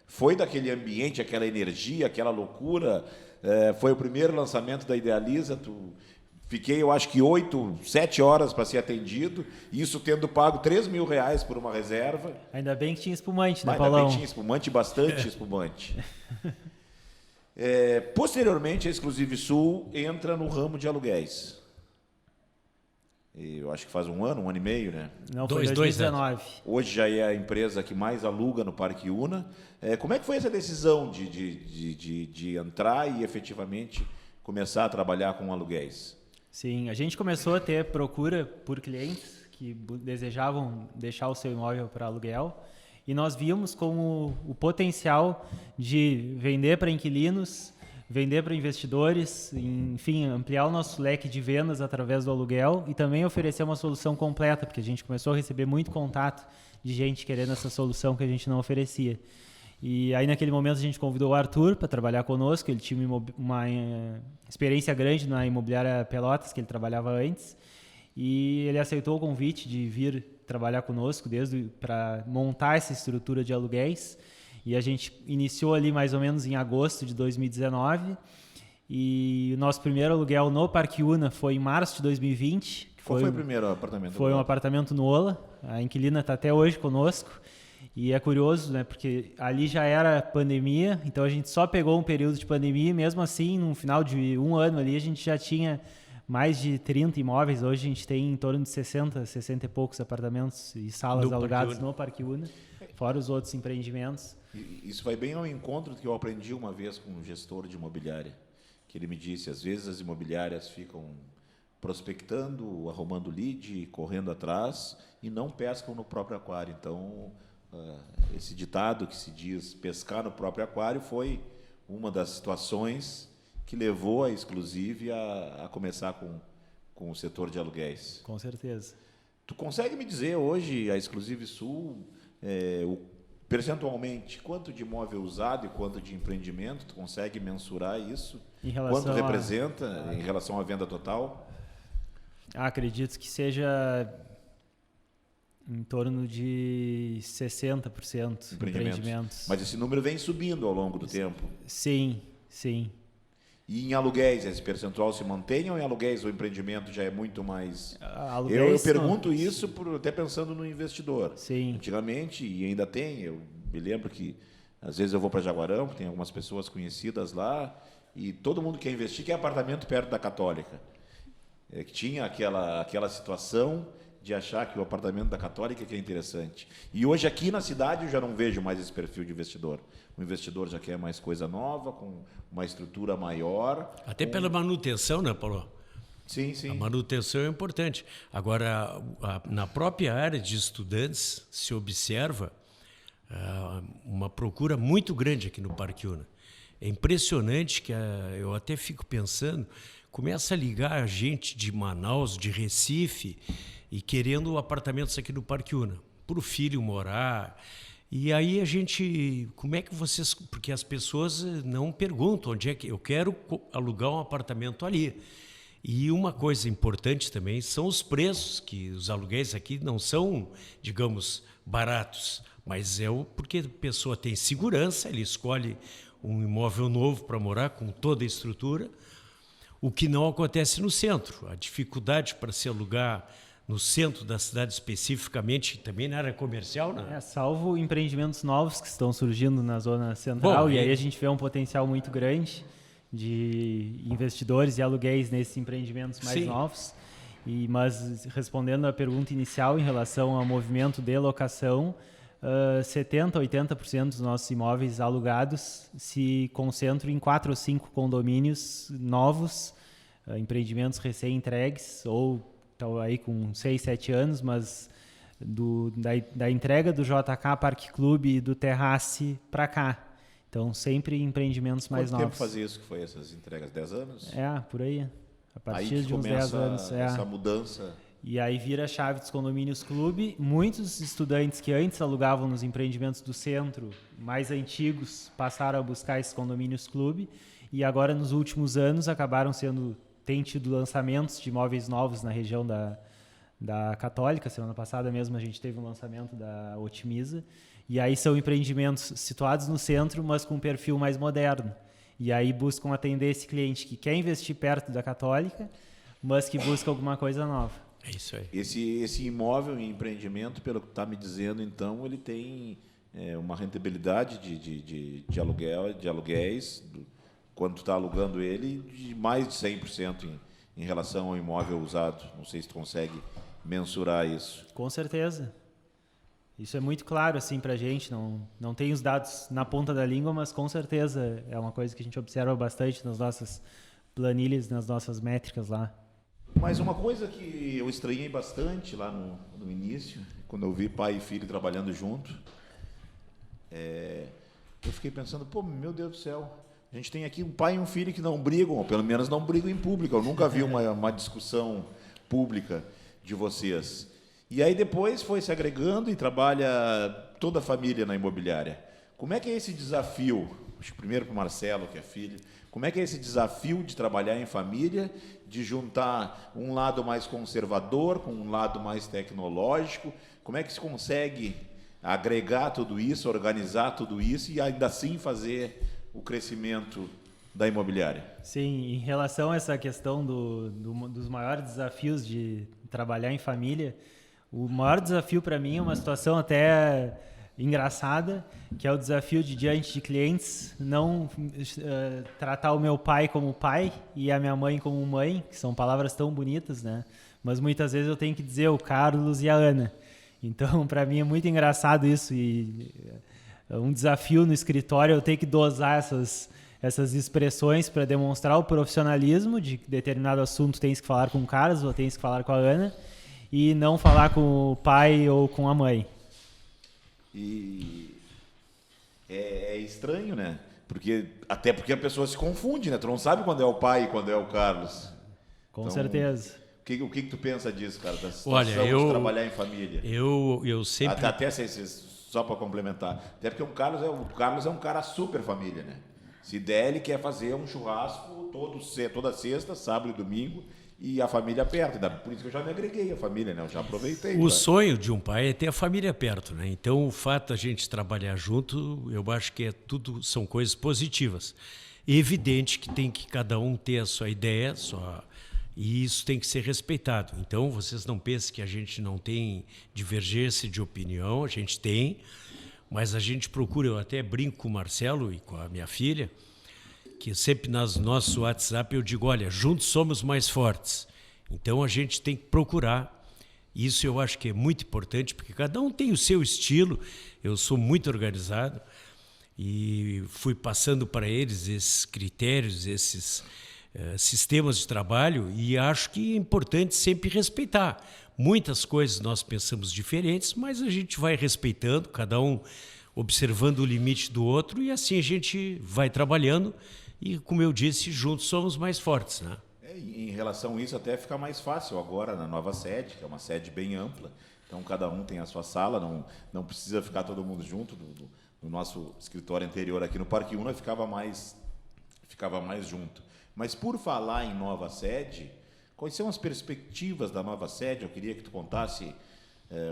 foi daquele ambiente, aquela energia, aquela loucura. Foi o primeiro lançamento da Idealiza. Fiquei, eu acho que 8, 7 horas para ser atendido, isso tendo pago R$3.000 por uma reserva. Ainda bem que tinha espumante, né, Paulão? Paulão? Ainda bem que tinha espumante, bastante espumante. Posteriormente, a Exclusive Sul entra no ramo de aluguéis. Eu acho que faz um ano e meio, né? Não, foi 2019. Hoje já é a empresa que mais aluga no Parque Una. Como é que foi essa decisão de entrar e efetivamente começar a trabalhar com aluguéis? Sim, a gente começou a ter procura por clientes que desejavam deixar o seu imóvel para aluguel. E nós víamos como o potencial de vender para inquilinos, vender para investidores, enfim, ampliar o nosso leque de vendas através do aluguel e também oferecer uma solução completa, porque a gente começou a receber muito contato de gente querendo essa solução que a gente não oferecia. E aí, naquele momento, a gente convidou o Arthur para trabalhar conosco. Ele tinha uma experiência grande na imobiliária Pelotas, que ele trabalhava antes, e ele aceitou o convite de vir trabalhar conosco para montar essa estrutura de aluguéis. E a gente iniciou ali mais ou menos em agosto de 2019. E o nosso primeiro aluguel no Parque Una foi em março de 2020. Qual foi o primeiro apartamento? Foi um apartamento no Ola. A inquilina está até hoje conosco. E é curioso, né, porque ali já era pandemia, então a gente só pegou um período de pandemia e mesmo assim, no final de um ano ali, a gente já tinha mais de 30 imóveis. Hoje a gente tem em torno de 60 e poucos apartamentos e salas alugadas no Parque Una, fora os outros empreendimentos. Isso vai bem ao encontro do que eu aprendi uma vez com um gestor de imobiliária, que ele me disse, às vezes as imobiliárias ficam prospectando, arrumando lead, correndo atrás e não pescam no próprio aquário. Então, esse ditado que se diz pescar no próprio aquário foi uma das situações que levou a Exclusive a começar com o setor de aluguéis. Com certeza. Tu consegue me dizer hoje, a Exclusive Sul, Percentualmente, quanto de imóvel usado e quanto de empreendimento? Tu consegue mensurar isso? Em relação Quanto representa em relação à venda total? Acredito que seja em torno de 60% empreendimentos. Mas esse número vem subindo ao longo do tempo. Sim, sim. E em aluguéis, esse percentual se mantém ou em aluguéis o empreendimento já é muito mais... Aluguéis, eu pergunto isso até pensando no investidor. Sim. Antigamente, e ainda tem, eu me lembro que às vezes eu vou para Jaguarão, tem algumas pessoas conhecidas lá, e todo mundo quer investir, quer apartamento perto da Católica. Que tinha aquela situação de achar que o apartamento da Católica que é interessante. E hoje aqui na cidade eu já não vejo mais esse perfil de investidor. O investidor já quer mais coisa nova, com uma estrutura maior. Até pela manutenção, né, Paulo? Sim, sim. A manutenção é importante. Agora, na própria área de estudantes, se observa uma procura muito grande aqui no Parque Una. É impressionante que eu até fico pensando, começa a ligar a gente de Manaus, de Recife, e querendo apartamentos aqui no Parque Una, para o filho morar. E aí a gente, como é que vocês... Porque as pessoas não perguntam onde é que... Eu quero alugar um apartamento ali. E uma coisa importante também são os preços, que os aluguéis aqui não são, digamos, baratos, mas porque a pessoa tem segurança, ele escolhe um imóvel novo para morar com toda a estrutura, o que não acontece no centro. A dificuldade para se alugar no centro da cidade especificamente, também na área comercial, né? Salvo empreendimentos novos que estão surgindo na zona central. Bom, e aí a gente vê um potencial muito grande de investidores e aluguéis nesses empreendimentos mais novos. Mas respondendo à pergunta inicial em relação ao movimento de locação, 70%, 80% dos nossos imóveis alugados se concentram em 4 ou 5 condomínios novos, empreendimentos recém-entregues ou estão aí com 6, 7 anos, mas da entrega do JK Parque Clube e do Terrace para cá. Então, sempre empreendimentos mais novos. Quanto tempo fazia isso que foi essas entregas? 10 anos? Por aí. A partir aí de uns 10 anos. Essa mudança. E aí vira a chave dos condomínios clube. Muitos estudantes que antes alugavam nos empreendimentos do centro, mais antigos, passaram a buscar esses condomínios clube. E agora, nos últimos anos, tem tido lançamentos de imóveis novos na região da Católica. Semana passada mesmo a gente teve um lançamento da Otimiza. E aí são empreendimentos situados no centro, mas com um perfil mais moderno. E aí buscam atender esse cliente que quer investir perto da Católica, mas que busca alguma coisa nova. É isso aí. Esse imóvel em empreendimento, pelo que está me dizendo, então, ele tem uma rentabilidade de aluguéis, quando tu está alugando ele, de mais de 100% em relação ao imóvel usado. Não sei se tu consegue mensurar isso. Com certeza. Isso é muito claro assim, para a gente. Não tem os dados na ponta da língua, mas com certeza é uma coisa que a gente observa bastante nas nossas planilhas, nas nossas métricas lá. Mas uma coisa que eu estranhei bastante lá no início, quando eu vi pai e filho trabalhando junto, eu fiquei pensando, meu Deus do céu, a gente tem aqui um pai e um filho que não brigam, ou pelo menos não brigam em público. Eu nunca vi uma discussão pública de vocês. E aí depois foi se agregando e trabalha toda a família na imobiliária. Como é que é esse desafio? Acho que primeiro para o Marcelo, que é filho. Como é que é esse desafio de trabalhar em família, de juntar um lado mais conservador com um lado mais tecnológico? Como é que se consegue agregar tudo isso, organizar tudo isso e ainda assim fazer o crescimento da imobiliária? Sim, em relação a essa questão dos maiores desafios de trabalhar em família, o maior desafio para mim é uma situação até engraçada, que é o desafio de, diante de clientes, não tratar o meu pai como pai e a minha mãe como mãe, que são palavras tão bonitas, né? Mas muitas vezes eu tenho que dizer o Carlos e a Ana. Então, para mim é muito engraçado isso e um desafio no escritório eu tenho que dosar essas expressões para demonstrar o profissionalismo de determinado assunto. Tens que falar com o Carlos ou tens que falar com a Ana e não falar com o pai ou com a mãe. E é estranho, né? Até porque a pessoa se confunde, né? Tu não sabe quando é o pai e quando é o Carlos. Com certeza. O que tu pensa disso, cara? Da situação Olha, de trabalhar em família? Eu sempre... Até só para complementar. Até porque o Carlos é um cara super família, né? Se der, ele quer fazer um churrasco toda sexta, sábado e domingo, e a família perto. Por isso que eu já me agreguei à família, né? Eu já aproveitei. O sonho de um pai é ter a família perto, né? Então, o fato da gente trabalhar junto, eu acho que são coisas positivas. É evidente que tem que cada um ter a sua ideia, e isso tem que ser respeitado. Então, vocês não pensem que a gente não tem divergência de opinião, a gente tem, mas a gente procura, eu até brinco com o Marcelo e com a minha filha, que sempre nos nossos WhatsApp eu digo, olha, juntos somos mais fortes. Então, a gente tem que procurar. Isso eu acho que é muito importante, porque cada um tem o seu estilo, eu sou muito organizado, e fui passando para eles esses critérios, esses sistemas de trabalho, e acho que é importante sempre respeitar. Muitas coisas nós pensamos diferentes, mas a gente vai respeitando, cada um observando o limite do outro, e assim a gente vai trabalhando e, como eu disse, juntos somos mais fortes, né? Em relação a isso, até fica mais fácil agora na nova sede, que é uma sede bem ampla. Então, cada um tem a sua sala, não precisa ficar todo mundo junto. No nosso escritório anterior aqui no Parque Una ficava mais junto. Mas por falar em nova sede, quais são as perspectivas da nova sede? Eu queria que tu contasse,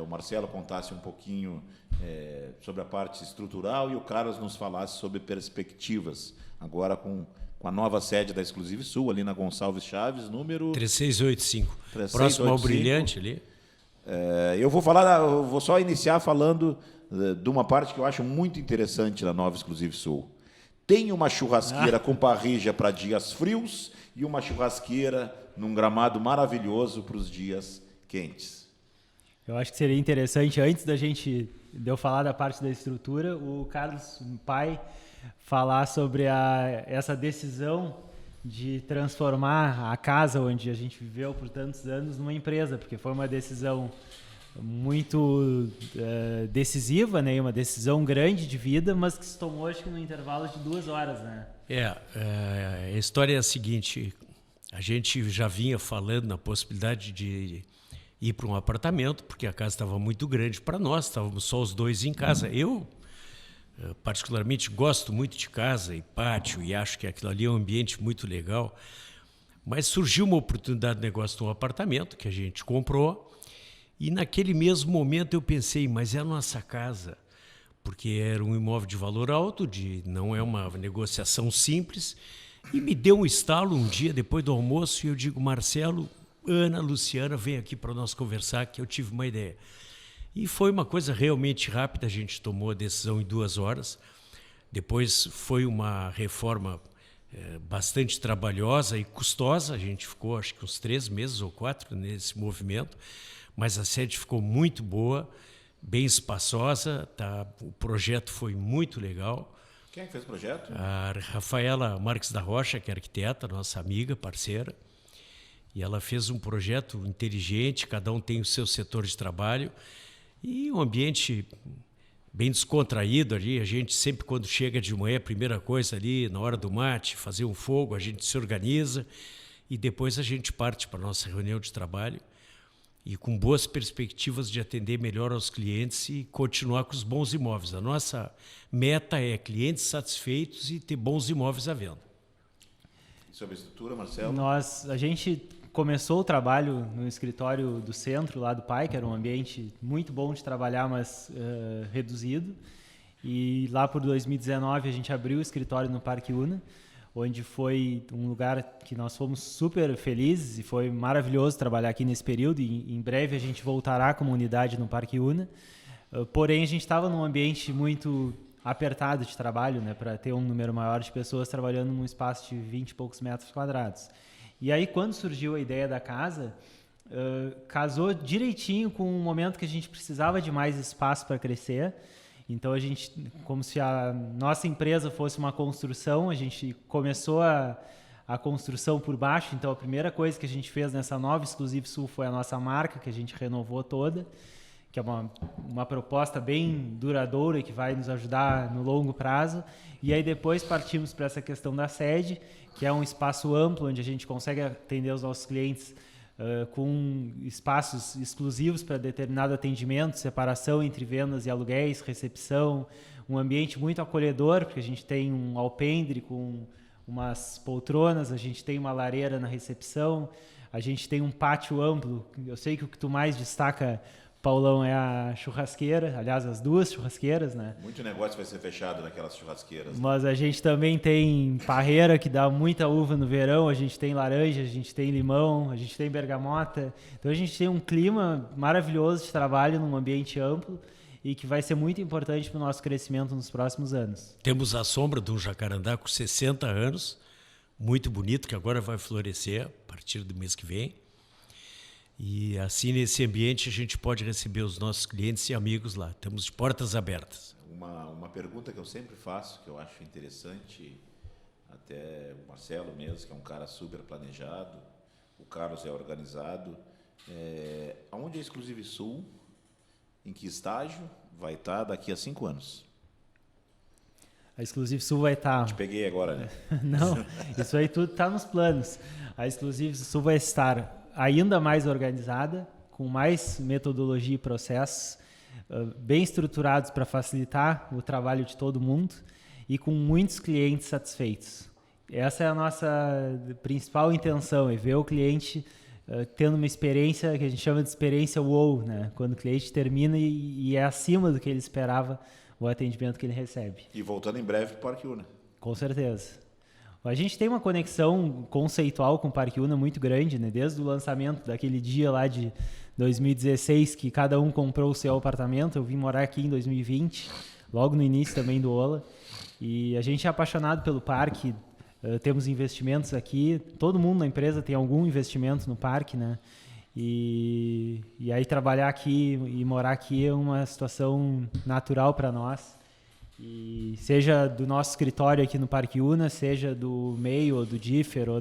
o Marcelo contasse um pouquinho sobre a parte estrutural e o Carlos nos falasse sobre perspectivas, agora com a nova sede da Exclusive Sul, ali na Gonçalves Chaves, número 3685. Próximo ao Brilhante ali. Eu vou só iniciar falando de uma parte que eu acho muito interessante na nova Exclusive Sul. Tem uma churrasqueira com parrilla para dias frios e uma churrasqueira num gramado maravilhoso para os dias quentes. Eu acho que seria interessante, antes de eu falar da parte da estrutura, o Carlos, o pai, falar sobre essa decisão de transformar a casa onde a gente viveu por tantos anos numa empresa, porque foi uma decisão muito decisiva, né? Uma decisão grande de vida, mas que se tomou, acho que no intervalo de 2 horas, né? A história é a seguinte, a gente já vinha falando na possibilidade de ir para um apartamento, porque a casa estava muito grande para nós, estávamos só os dois em casa. Eu, particularmente, gosto muito de casa e pátio, e acho que aquilo ali é um ambiente muito legal, mas surgiu uma oportunidade de negócio de um apartamento que a gente comprou, e naquele mesmo momento eu pensei, mas é a nossa casa, porque era um imóvel de valor alto, não é uma negociação simples, e me deu um estalo um dia depois do almoço, e eu digo, Marcelo, Ana, Luciana, vem aqui para nós conversar, que eu tive uma ideia. E foi uma coisa realmente rápida, a gente tomou a decisão em 2 horas, depois foi uma reforma bastante trabalhosa e custosa, a gente ficou acho que uns 3 meses ou 4 nesse movimento, mas a sede ficou muito boa, bem espaçosa, o projeto foi muito legal. Quem é que fez o projeto? A Rafaela Marques da Rocha, que é arquiteta, nossa amiga, parceira, e ela fez um projeto inteligente, cada um tem o seu setor de trabalho, e um ambiente bem descontraído ali, a gente sempre quando chega de manhã, a primeira coisa ali, na hora do mate, fazer um fogo, a gente se organiza, e depois a gente parte para a nossa reunião de trabalho, e com boas perspectivas de atender melhor aos clientes e continuar com os bons imóveis. A nossa meta é clientes satisfeitos e ter bons imóveis à venda. E sobre a estrutura, Marcelo? A gente começou o trabalho no escritório do centro, lá do pai, que era um ambiente muito bom de trabalhar, mas reduzido. E lá por 2019 a gente abriu o escritório no Parque Una, onde foi um lugar que nós fomos super felizes e foi maravilhoso trabalhar aqui nesse período, e em breve a gente voltará como unidade no Parque Una. Porém, a gente estava num ambiente muito apertado de trabalho, né, para ter um número maior de pessoas trabalhando num espaço de 20 e poucos metros quadrados. E aí, quando surgiu a ideia da casa, casou direitinho com um momento que a gente precisava de mais espaço para crescer. Então, a gente, como se a nossa empresa fosse uma construção, a gente começou a construção por baixo. Então, a primeira coisa que a gente fez nessa nova Exclusive Sul foi a nossa marca, que a gente renovou toda, que é uma proposta bem duradoura que vai nos ajudar no longo prazo. E aí, depois partimos para essa questão da sede, que é um espaço amplo, onde a gente consegue atender os nossos clientes com espaços exclusivos para determinado atendimento, separação entre vendas e aluguéis, recepção, um ambiente muito acolhedor, porque a gente tem um alpendre com umas poltronas, a gente tem uma lareira na recepção, a gente tem um pátio amplo. Eu sei que o que tu mais destaca, Paulão, é a churrasqueira, aliás, as duas churrasqueiras, né? Muito negócio vai ser fechado naquelas churrasqueiras. Mas a gente também tem parreira, que dá muita uva no verão, a gente tem laranja, a gente tem limão, a gente tem bergamota. Então a gente tem um clima maravilhoso de trabalho num ambiente amplo e que vai ser muito importante para o nosso crescimento nos próximos anos. Temos a sombra de um jacarandá com 60 anos, muito bonito, que agora vai florescer a partir do mês que vem. E assim, nesse ambiente, a gente pode receber os nossos clientes e amigos lá. Estamos de portas abertas. Uma pergunta que eu sempre faço, que eu acho interessante, até o Marcelo mesmo, que é um cara super planejado, o Carlos é organizado. Aonde é a Exclusive Sul? Em que estágio vai estar daqui a 5 anos? A Exclusive Sul vai estar... Te peguei agora, né? Não, isso aí tudo está nos planos. A Exclusive Sul vai estar ainda mais organizada, com mais metodologia e processos, bem estruturados para facilitar o trabalho de todo mundo e com muitos clientes satisfeitos. Essa é a nossa principal intenção, é ver o cliente tendo uma experiência que a gente chama de experiência wow, né? Quando o cliente termina e é acima do que ele esperava o atendimento que ele recebe. E voltando em breve para o Parque Una. Com certeza. A gente tem uma conexão conceitual com o Parque Una muito grande, né? Desde o lançamento daquele dia lá de 2016, que cada um comprou o seu apartamento. Eu vim morar aqui em 2020, logo no início também do Ola. E a gente é apaixonado pelo parque, temos investimentos aqui. Todo mundo na empresa tem algum investimento no parque, né? E aí trabalhar aqui e morar aqui é uma situação natural para nós. E seja do nosso escritório aqui no Parque Una, seja do MEI ou do Differ ou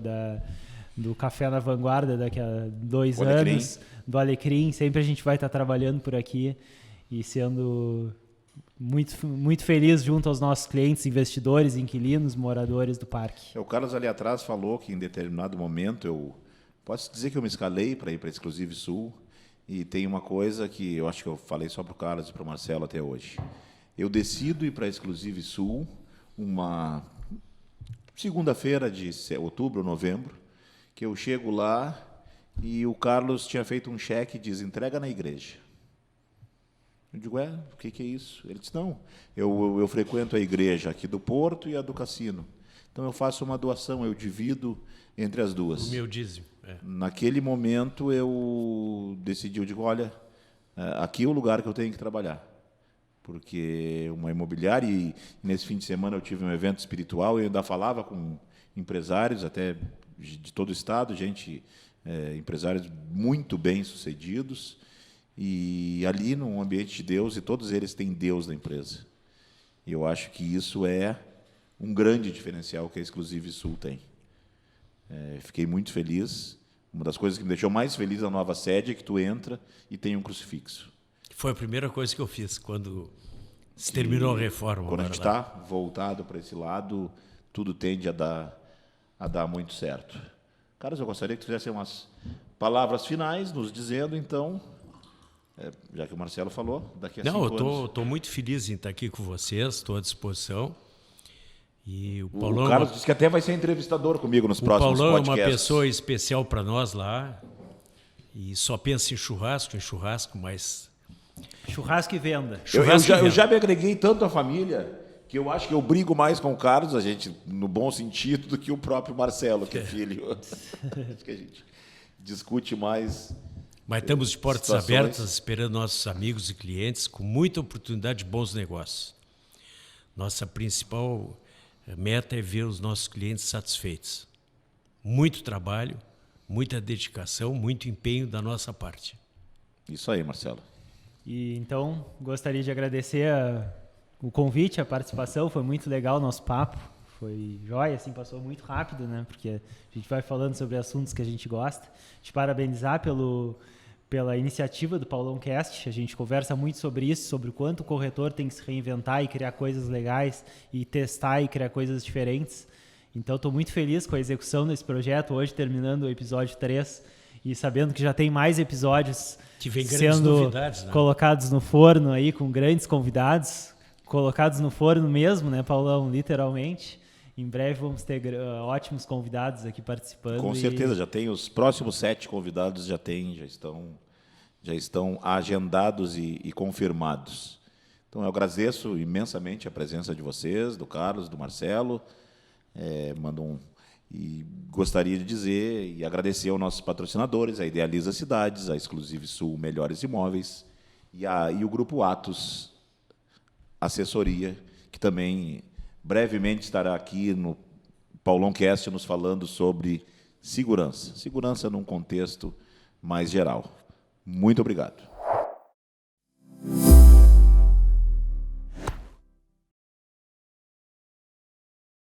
do Café na Vanguarda daqui a 2 anos, do Alecrim, sempre a gente vai estar trabalhando por aqui e sendo muito, muito feliz junto aos nossos clientes, investidores, inquilinos, moradores do parque. O Carlos ali atrás falou que em determinado momento eu posso dizer que eu me escalei para ir para a Exclusive Sul, e tem uma coisa que eu acho que eu falei só para o Carlos e para o Marcelo até hoje. Eu decido ir para a Exclusive Sul uma segunda-feira de outubro, novembro, que eu chego lá e o Carlos tinha feito um cheque e diz, entrega na igreja. Eu digo, o que é isso? Ele disse, não, eu frequento a igreja aqui do Porto e a do Cassino. Então eu faço uma doação, eu divido entre as duas. O meu dízimo. Naquele momento eu decidi, eu digo, olha, aqui é o lugar que eu tenho que trabalhar. Porque uma imobiliária, e nesse fim de semana eu tive um evento espiritual e eu ainda falava com empresários até de todo o estado, empresários muito bem-sucedidos, e ali num ambiente de Deus, e todos eles têm Deus na empresa. E eu acho que isso é um grande diferencial que a Exclusive Sul tem. Fiquei muito feliz. Uma das coisas que me deixou mais feliz na nova sede é que tu entra e tem um crucifixo. Foi a primeira coisa que eu fiz quando se terminou a reforma. Quando a gente está voltado para esse lado, tudo tende a dar muito certo. Carlos, eu gostaria que tu fizesse umas palavras finais, nos dizendo, então, já que o Marcelo falou, daqui a 5 anos... Não, eu estou muito feliz em estar aqui com vocês, estou à disposição. E o Paulão, Carlos disse que até vai ser entrevistador comigo nos próximos podcasts. O podcasts. Paulão é uma pessoa especial para nós lá, e só pensa em churrasco, mas... Churrasco e venda. Eu já me agreguei tanto à família que eu acho que eu brigo mais com o Carlos, a gente, no bom sentido, do que o próprio Marcelo, que é filho. Acho que a gente discute mais. Mas estamos de portas situações abertas, esperando nossos amigos e clientes, com muita oportunidade de bons negócios. Nossa principal meta é ver os nossos clientes satisfeitos. Muito trabalho, muita dedicação, muito empenho da nossa parte. Isso aí, Marcelo. E então, gostaria de agradecer o convite, a participação, foi muito legal o nosso papo, foi jóia, assim, passou muito rápido, né, porque a gente vai falando sobre assuntos que a gente gosta. Te parabenizar pela iniciativa do Paulão Cast, a gente conversa muito sobre isso, sobre o quanto o corretor tem que se reinventar e criar coisas legais, e testar e criar coisas diferentes. Então, estou muito feliz com a execução desse projeto, hoje terminando o episódio 3, e sabendo que já tem mais episódios Que vem grandes sendo novidades, né? colocados no forno aí, com grandes convidados, colocados no forno mesmo, né, Paulão? Literalmente. Em breve vamos ter ótimos convidados aqui participando. Com certeza, já tem os próximos 7 convidados, já estão agendados e confirmados. Então, eu agradeço imensamente a presença de vocês, do Carlos, do Marcelo. E gostaria de dizer e agradecer aos nossos patrocinadores, a Idealiza Cidades, a Exclusive Sul Melhores Imóveis e o Grupo Atos Assessoria, que também brevemente estará aqui no Paulão Cast nos falando sobre segurança. Segurança num contexto mais geral. Muito obrigado.